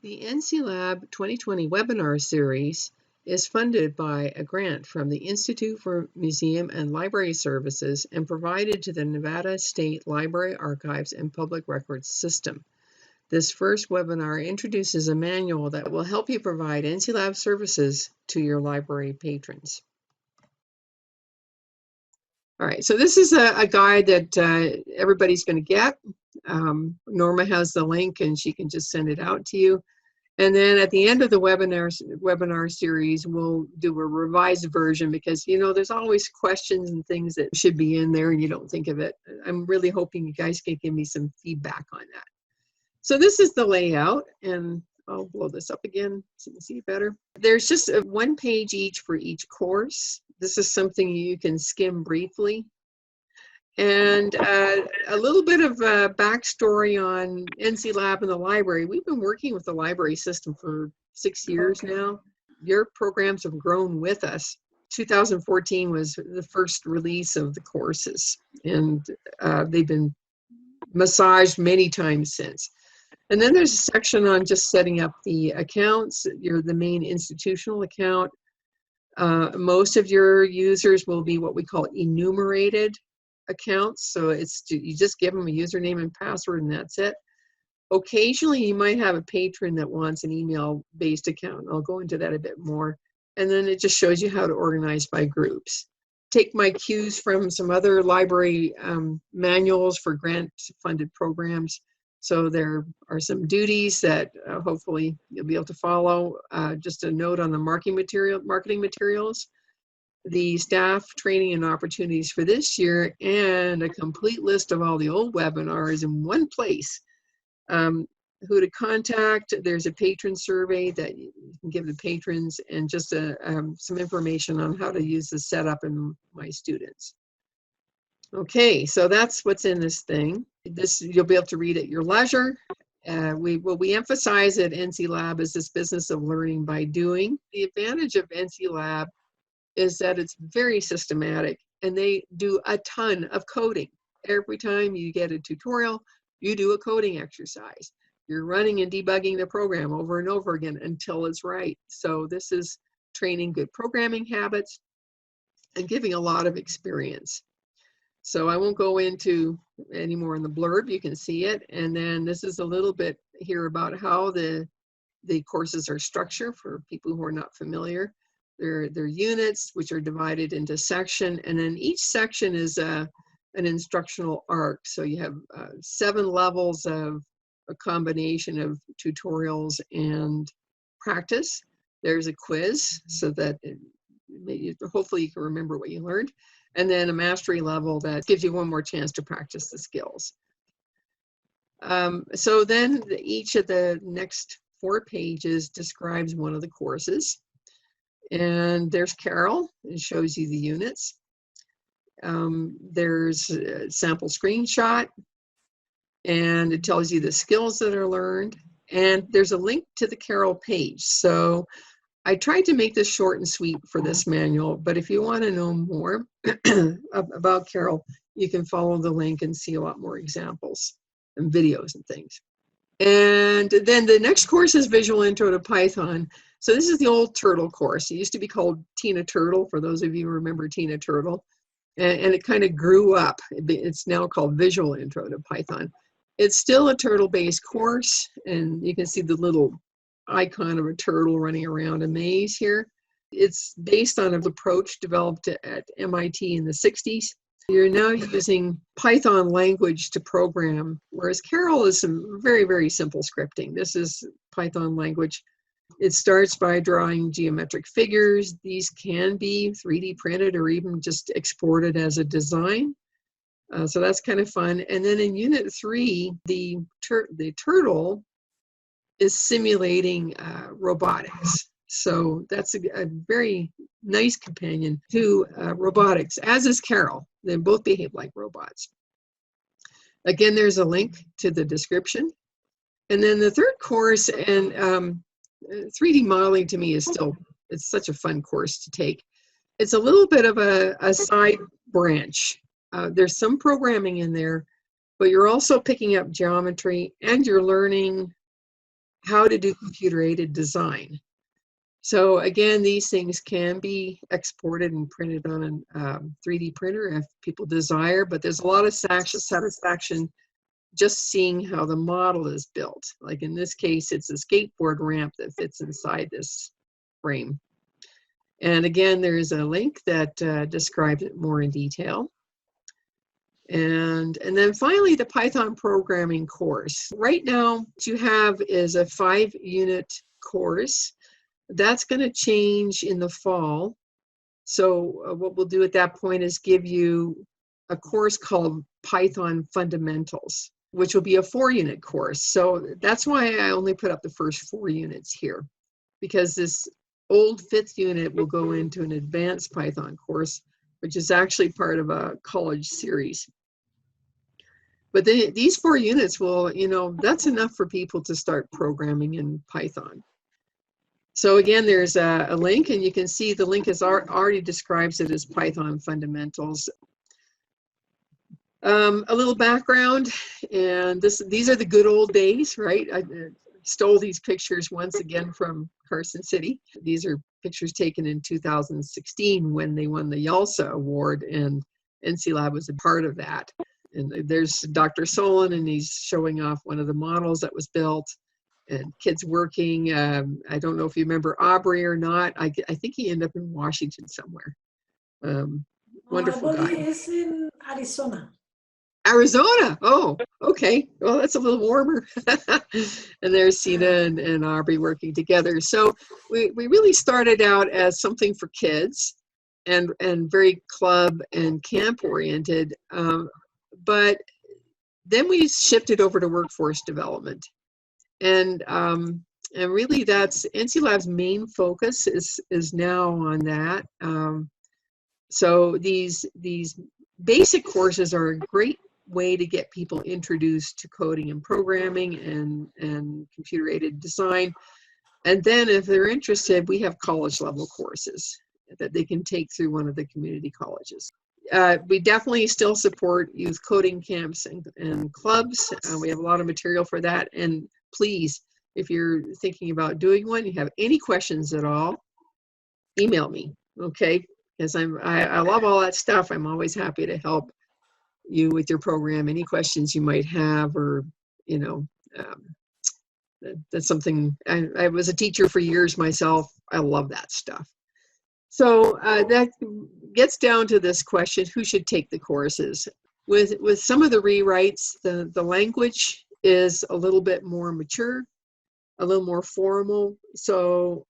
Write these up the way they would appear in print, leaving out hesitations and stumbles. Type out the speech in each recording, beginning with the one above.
The NCLab 2020 webinar series is funded by a grant from the Institute for Museum and Library Services and provided to the Nevada State Library Archives and Public Records System. This first webinar introduces a manual that will help you provide NCLab services to your library patrons. All right, so this is a guide that everybody's going to get. Norma has the link and she can just send it out to you. And then at the end of the webinar series, we'll do a revised version because, you know, there's always questions and things that should be in there and you don't think of it. I'm really hoping you guys can give me some feedback on that. So this is the layout, and I'll blow this up again so you can see it better. There's just one page each for each course. This is something you can skim briefly. And a little bit of backstory on NCLab and the library. We've been working with the library system for 6 years now. Your programs have grown with us. 2014 was the first release of the courses, and they've been massaged many times since. And then there's a section on just setting up the accounts. You're the main institutional account. Most of your users will be what we call enumerated accounts. So you just give them a username and password and that's it. Occasionally you might have a patron that wants an email-based account. I'll go into that a bit more. And then it just shows you how to organize by groups. Take my cues from some other library manuals for grant-funded programs. So there are some duties that hopefully you'll be able to follow. Just a note on the marketing materials, the staff training and opportunities for this year, and a complete list of all the old webinars in one place. Who to contact. There's a patron survey that you can give the patrons, and just some information on how to use the setup in my students. Okay, so that's what's in this thing. This you'll be able to read at your leisure. What we emphasize at NCLab is this business of learning by doing. The advantage of NCLab is that it's very systematic, and they do a ton of coding. Every time you get a tutorial, you do a coding exercise. You're running and debugging the program over and over again until it's right. So this is training good programming habits and giving a lot of experience. So I won't go into any more in the blurb, you can see it. And then this is a little bit here about how the courses are structured for people who are not familiar. They're units, which are divided into section, and then each section is an instructional arc. So you have 7 levels of a combination of tutorials and practice. There's a quiz so that hopefully you can remember what you learned. And then a mastery level that gives you one more chance to practice the skills. So then each of the next 4 pages describes one of the courses. And there's Karel, it shows you the units. There's a sample screenshot, and it tells you the skills that are learned. And there's a link to the Karel page. So I tried to make this short and sweet for this manual, but if you want to know more about Karel, you can follow the link and see a lot more examples and videos and things. And then the next course is Visual Intro to Python. So this is the old Turtle course. It used to be called Tina Turtle, for those of you who remember Tina Turtle. And it kind of grew up. It's now called Visual Intro to Python. It's still a turtle-based course, and you can see the little icon of a turtle running around a maze here. It's based on an approach developed at MIT in the 60s. You're now using Python language to program, whereas Karel is some very, very simple scripting. This is Python language. It starts by drawing geometric figures. These can be 3D printed or even just exported as a design. So that's kind of fun. And then in Unit 3, the turtle is simulating robotics. So that's a very nice companion to robotics, as is Karel. They both behave like robots. Again, there's a link to the description. And then the third course, and 3D modeling to me is it's such a fun course to take. It's a little bit of a side branch. There's some programming in there, but you're also picking up geometry and you're learning how to do computer-aided design. So again, these things can be exported and printed on a 3D printer if people desire, but there's a lot of satisfaction just seeing how the model is built. Like in this case, it's a skateboard ramp that fits inside this frame. And again, there's a link that describes it more in detail. And then finally, the Python programming course. Right now, what you have is a 5-unit course. That's going to change in the fall. So what we'll do at that point is give you a course called Python Fundamentals, which will be a 4-unit course. So that's why I only put up the first 4 units here, because this old 5th unit will go into an advanced Python course, which is actually part of a college series. But these 4 units will, that's enough for people to start programming in Python. So again, there's a link, and you can see the link already describes it as Python Fundamentals. A little background, and these are the good old days, right? I stole these pictures once again from Carson City. These are pictures taken in 2016 when they won the YALSA award, and NCLab was a part of that. And there's Dr. Solon, and he's showing off one of the models that was built, and kids working. I don't know if you remember Aubrey or not. I think he ended up in Washington somewhere. Wonderful guy. He is in Arizona. Arizona. Oh, okay. Well, that's a little warmer. And there's Sina and Aubrey working together. So we really started out as something for kids and very club and camp oriented. But then we shifted over to workforce development. And really that's NCLab's main focus is now on that. So these basic courses are a great way to get people introduced to coding and programming and computer-aided design. And then if they're interested, we have college level courses that they can take through one of the community colleges. We definitely still support youth coding camps and clubs. We have a lot of material for that. And please, if you're thinking about doing one, you have any questions at all, email me, okay? Because I love all that stuff. I'm always happy to help you with your program, any questions you might have, or, that's something, I was a teacher for years myself. I love that stuff. So that gets down to this question, who should take the courses? With some of the rewrites, the language is a little bit more mature, a little more formal. So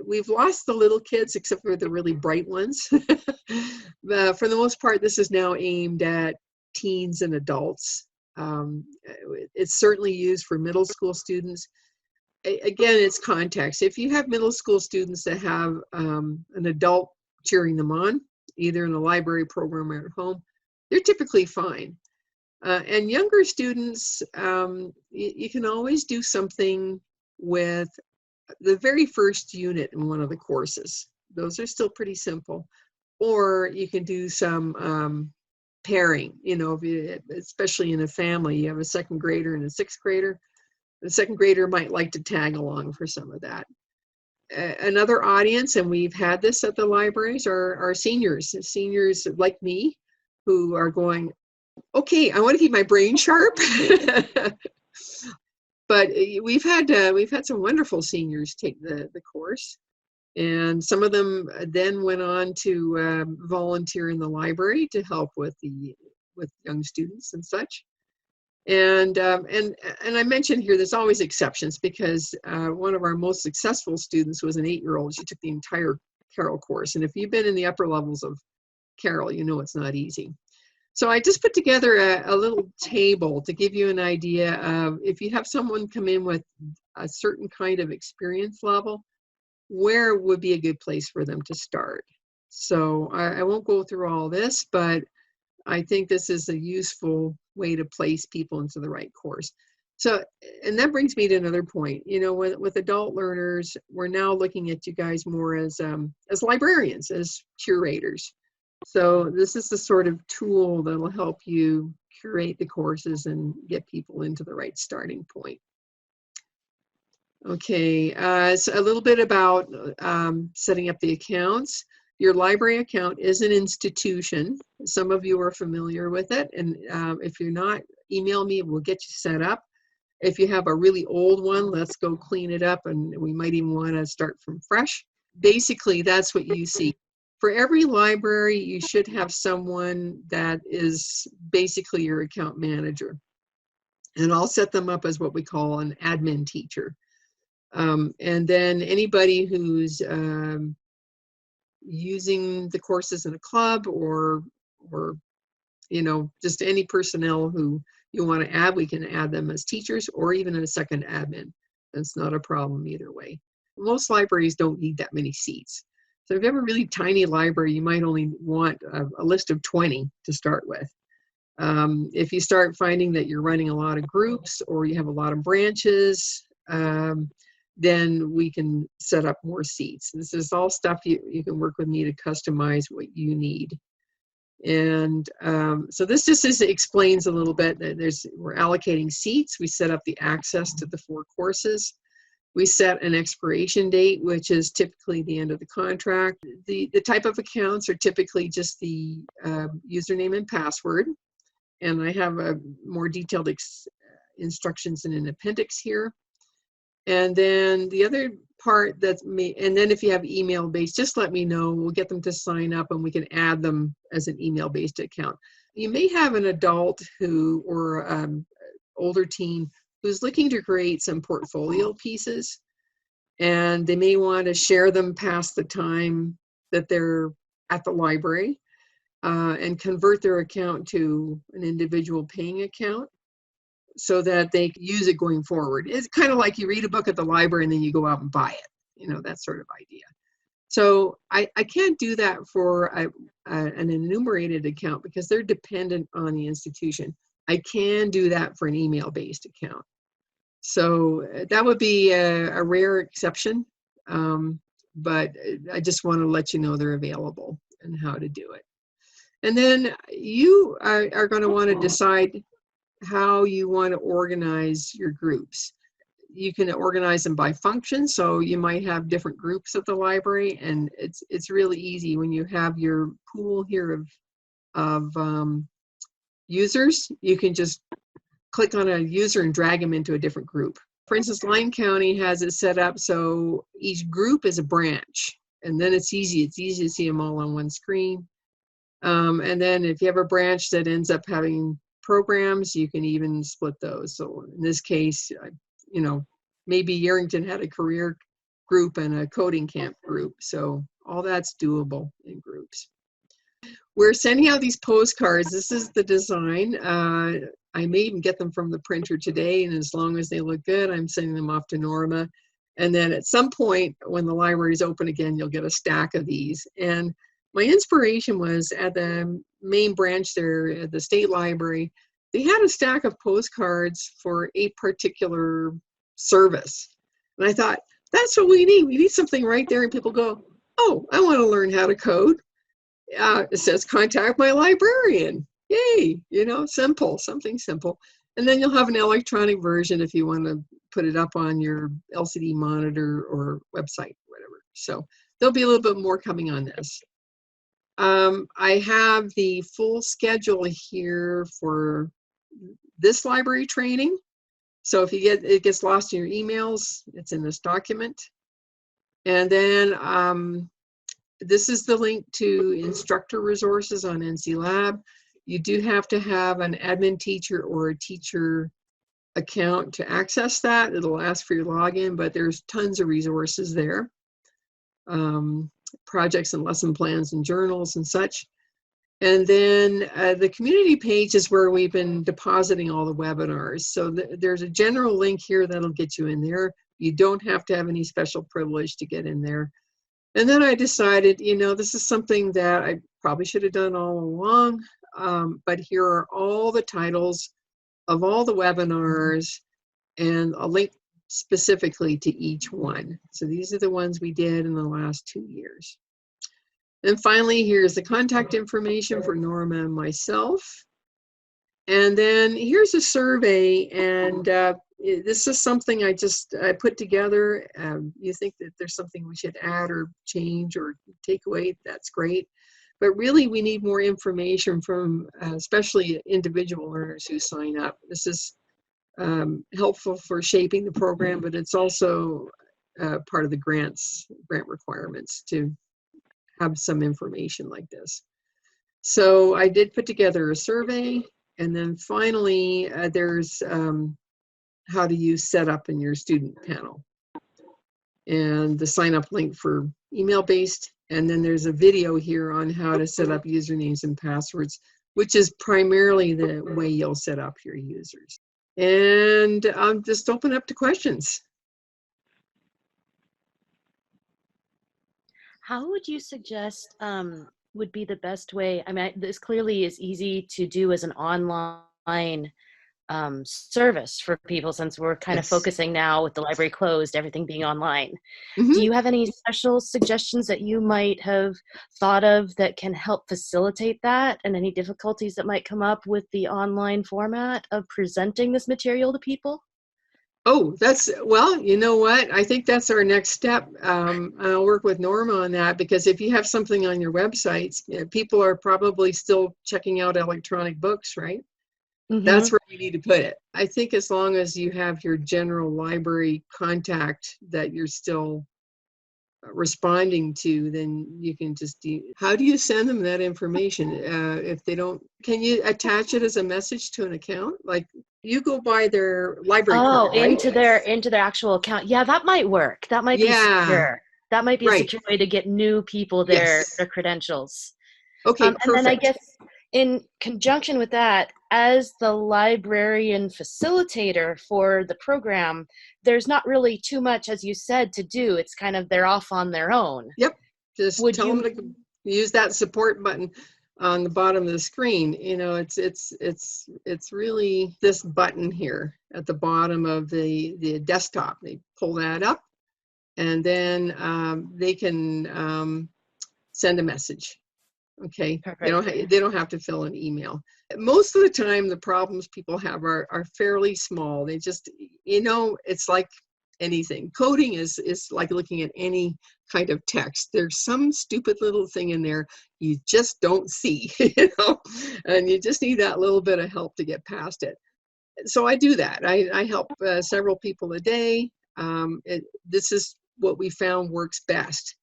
we've lost the little kids, except for the really bright ones. For the most part, this is now aimed at teens and adults. It's certainly used for middle school students. Again, it's context. If you have middle school students that have an adult cheering them on, either in a library program or at home, they're typically fine. And younger students, you can always do something with the very first unit in one of the courses. Those are still pretty simple. Or you can do some pairing, especially in a family. You have a 2nd grader and a 6th grader. The 2nd grader might like to tag along for some of that. Another audience, and we've had this at the libraries, are seniors. Seniors like me who are going, okay, I want to keep my brain sharp. But we've had some wonderful seniors take the course, and some of them then went on to volunteer in the library to help with young students and such. And I mentioned here, there's always exceptions, because one of our most successful students was an 8-year-old. She took the entire Karel course, and if you've been in the upper levels of Karel, you know it's not easy. So I just put together a little table to give you an idea of, if you have someone come in with a certain kind of experience level, where would be a good place for them to start. So I won't go through all this, but I think this is a useful way to place people into the right course. So, and that brings me to another point. With adult learners, we're now looking at you guys more as librarians, as curators. So this is the sort of tool that will help you curate the courses and get people into the right starting point. Okay, so a little bit about setting up the accounts. Your library account is an institution. Some of you are familiar with it, and if you're not, email me, we'll get you set up. If you have a really old one, let's go clean it up, and we might even want to start from fresh. Basically, that's what you see. For every library, you should have someone that is basically your account manager. And I'll set them up as what we call an admin teacher. And then anybody who's using the courses in a club or just any personnel who you want to add, we can add them as teachers or even a second admin. That's not a problem either way. Most libraries don't need that many seats. So if you have a really tiny library, you might only want a list of 20 to start with. If you start finding that you're running a lot of groups or you have a lot of branches, then we can set up more seats. This is all stuff you can work with me to customize what you need. And so this just explains a little bit that we're allocating seats. We set up the access to the 4 courses. We set an expiration date, which is typically the end of the contract. The type of accounts are typically just the username and password. And I have a more detailed instructions in an appendix here. And then the other part and then if you have email based, just let me know. We'll get them to sign up and we can add them as an email based account. You may have an adult or older teen who's looking to create some portfolio pieces, and they may want to share them past the time that they're at the library and convert their account to an individual paying account, so that they can use it going forward. It's kind of like you read a book at the library and then you go out and buy it, that sort of idea. So I can't do that for an enumerated account because they're dependent on the institution. I can do that for an email-based account. So that would be a rare exception, but I just want to let you know they're available and how to do it. And then you are going to want to decide how you want to organize your groups. You can organize them by function, so you might have different groups at the library, and it's really easy when you have your pool here of users. You can just click on a user and drag them into a different group. For instance, Lyon County has it set up so each group is a branch, and then it's easy to see them all on one screen. And then if you have a branch that ends up having programs, you can even split those. So in this case, maybe Yerington had a career group and a coding camp group. So all that's doable in groups. We're sending out these postcards. This is the design. I may even get them from the printer today, and as long as they look good, I'm sending them off to Norma. And then at some point, when the library is open again, you'll get a stack of these. And my inspiration was at the main branch there at the state library. They had a stack of postcards for a particular service. And I thought, that's what we need. We need something right there. And people go, oh, I want to learn how to code. It says contact my librarian. Yay, something simple. And then you'll have an electronic version if you want to put it up on your LCD monitor or website, whatever. So there'll be a little bit more coming on this. I have the full schedule here for this library training. So if it gets lost in your emails, it's in this document. And then this is the link to instructor resources on NCLab. You do have to have an admin teacher or a teacher account to access that. It'll ask for your login, but there's tons of resources there. Projects and lesson plans and journals and such. And then the community page is where we've been depositing all the webinars. So there's a general link here that'll get you in there. You don't have to have any special privilege to get in there. And then I decided, this is something that I probably should have done all along, but here are all the titles of all the webinars and a link specifically to each one. So these are the ones we did in the last 2 years. And finally, here's the contact information for Norma and myself. And then here's a survey, and this is something I put together. You think that there's something we should add or change or take away, that's great. But really, we need more information from especially individual learners who sign up. This is helpful for shaping the program, but it's also part of the grant requirements to have some information like this. So I did put together a survey, and then finally there's how to use setup in your student panel, and the sign up link for email based, and then there's a video here on how to set up usernames and passwords, which is primarily the way you'll set up your users. And I'll just open up to questions. How would you suggest would be the best way? I mean, this clearly is easy to do as an online service for people, since we're kind of focusing now with the library closed, everything being online. Do you have any special suggestions that you might have thought of that can help facilitate that, and any difficulties that might come up with the online format of presenting this material to people? Oh, well, you know what? I think that's our next step. I'll work with Norma on that, because if you have something on your websites, people are probably still checking out electronic books, right? That's where we need to put it. I think as long as you have your general library contact that you're still responding to, then you can just how do you send them that information? If they don't, can you attach it as a message to an account? Like, you go by their library card, right? into their actual account. Yeah, that might work. That might be secure. That might be a secure way to get new people their credentials. Okay, and then I guess in conjunction with that, as the librarian facilitator for the program, there's not really too much, as you said, to do. It's kind of, they're off on their own. Yep. Just tell them to use that support button on the bottom of the screen. You know, it's really this button here at the bottom of the desktop. They pull that up, and then they can send a message. Okay. Perfect. They don't have to fill an email. Most of the time, the problems people have are fairly small. They just, it's like anything. Coding is like looking at any kind of text. There's some stupid little thing in there you just don't see, and you just need that little bit of help to get past it. So I do that. I help several people a day. This is what we found works best.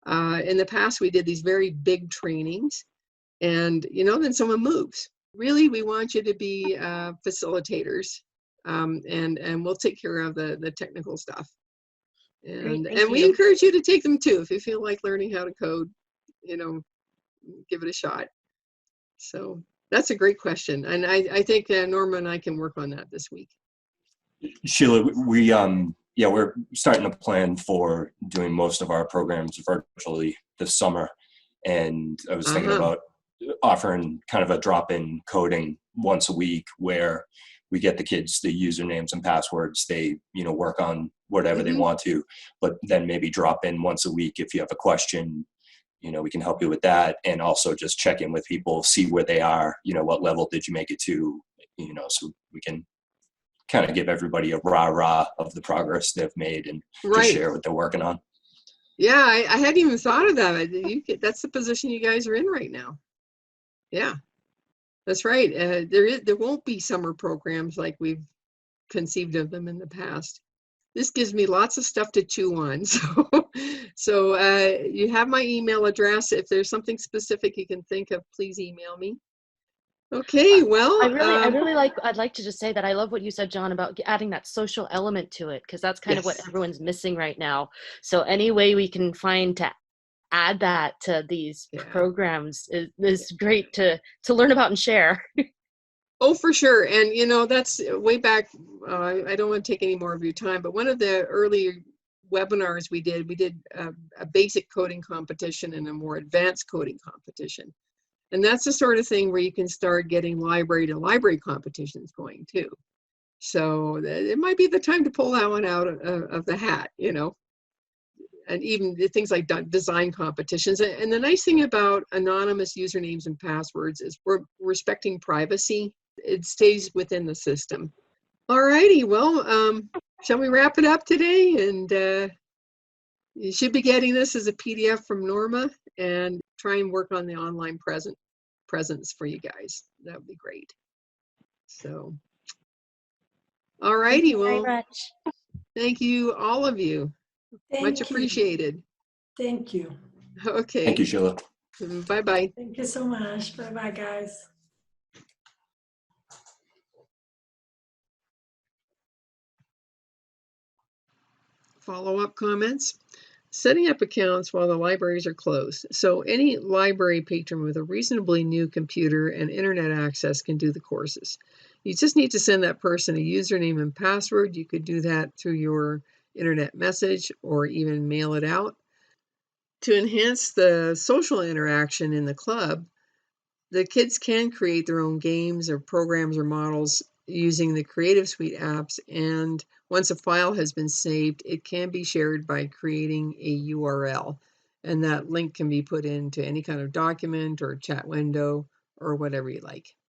In the past, we did these very big trainings, and then someone moves. Really, we want you to be facilitators, and we'll take care of the technical stuff. And we encourage you to take them too. If you feel like learning how to code, give it a shot. So that's a great question, and I think Norma and I can work on that this week. Sheila, we're starting to plan for doing most of our programs virtually this summer. And I was thinking about offering kind of a drop-in coding once a week, where we get the kids the usernames and passwords. They, work on whatever they want to, but then maybe drop in once a week. If you have a question, we can help you with that. And also just check in with people, see where they are, what level did you make it to, so we can kind of give everybody a rah-rah of the progress they've made and just share what they're working on. Yeah, I hadn't even thought of that. That's the position you guys are in right now. Yeah, that's right. There won't be summer programs like we've conceived of them in the past. This gives me lots of stuff to chew on. So you have my email address. If there's something specific you can think of, please email me. Okay, well, I'd like to just say that I love what you said, John, about adding that social element to it, because that's kind of what everyone's missing right now. So any way we can find to add that to these programs is great to learn about and share. Oh, for sure. And, that's way back. I don't want to take any more of your time, but one of the earlier webinars we did a basic coding competition and a more advanced coding competition. And that's the sort of thing where you can start getting library to library competitions going too. So it might be the time to pull that one out of the hat, and even things like design competitions. And the nice thing about anonymous usernames and passwords is we're respecting privacy. It stays within the system. All righty. Well, shall we wrap it up today? And you should be getting this as a PDF from Norma, and try and work on the online presence for you guys. That would be great. So, all Thank righty. you very Well, much. thank you, all of you. Much Thank you. appreciated. Thank you. Okay. Thank you, Sheila. Bye-bye. Thank you so much. Bye-bye, guys. Follow-up comments. Setting up accounts while the libraries are closed. So any library patron with a reasonably new computer and internet access can do the courses. You just need to send that person a username and password. You could do that through your internet message or even mail it out. To enhance the social interaction in the club, the kids can create their own games or programs or models using the Creative Suite apps, and once a file has been saved, it can be shared by creating a URL, and that link can be put into any kind of document or chat window or whatever you like.